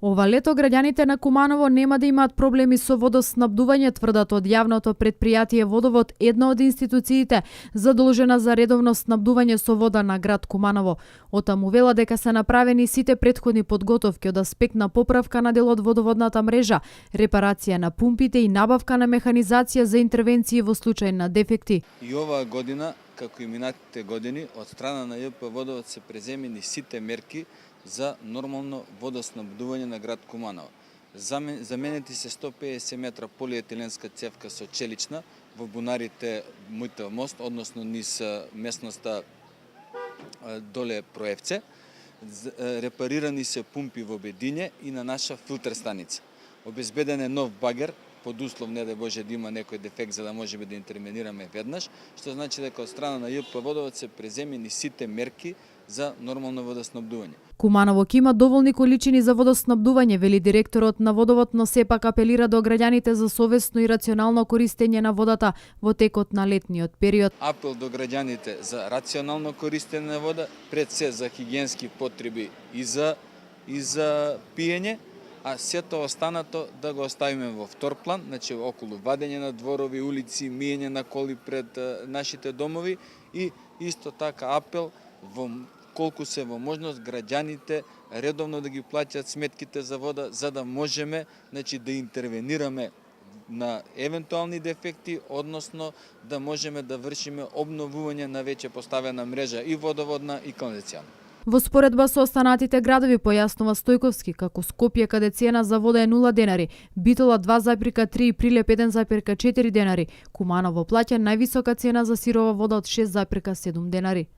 Ова лето граѓаните на Куманово нема да имаат проблеми со водоснабдување, тврдат од јавното претпријатие Водовод, една од институциите задолжена за редовно снабдување со вода на град Куманово. Отаму вела дека се направени сите претходни подготовки од аспект на поправка на дел од водоводната мрежа, репарација на пумпите и набавка на механизација за интервенции во случај на дефекти. И оваа година, како и минатите години, од страна на ЈП Водовод се преземени сите мерки за нормално водоснабдување на град Куманово. Заменети се 150 метра полиетиленска цевка со челична во бунарите Мујтев мост, односно низ местноста доле Проевце. Репарирани се пумпи во Бедиње и на наша филтер станица. Обезбеден е нов багер, под услов не да Боже да има некој дефект за да можеме да интервенираме веднаш, што значи дека од страна на ЈП Водовод се преземени сите мерки за нормално водоснабдување. Куманово ќе има доволни количини за водоснабдување, вели директорот на Водовод, но сепак апелира до граѓаните за совесно и рационално користење на водата во текот на летниот период. Апел до граѓаните за рационално користење на вода, пред се за хигиенски потреби и за пиење, а сето останато да го оставиме во втор план, значи околу вадење на дворови, улици, миење на коли пред нашите домови и исто така апел во колку се во можност граѓаните редовно да ги плаќаат сметките за вода, за да можеме да интервенираме на евентуални дефекти, односно да можеме да вршиме обновување на веќе поставена мрежа и водоводна и канализацијна. Во споредба со останатите градови, појаснува Стојковски, како Скопје каде цена за вода е 0 денари, Битола 2,3 и Прилеп 1,4 денари, Куманово плаќа највисока цена за сирова вода од 6,7 денари.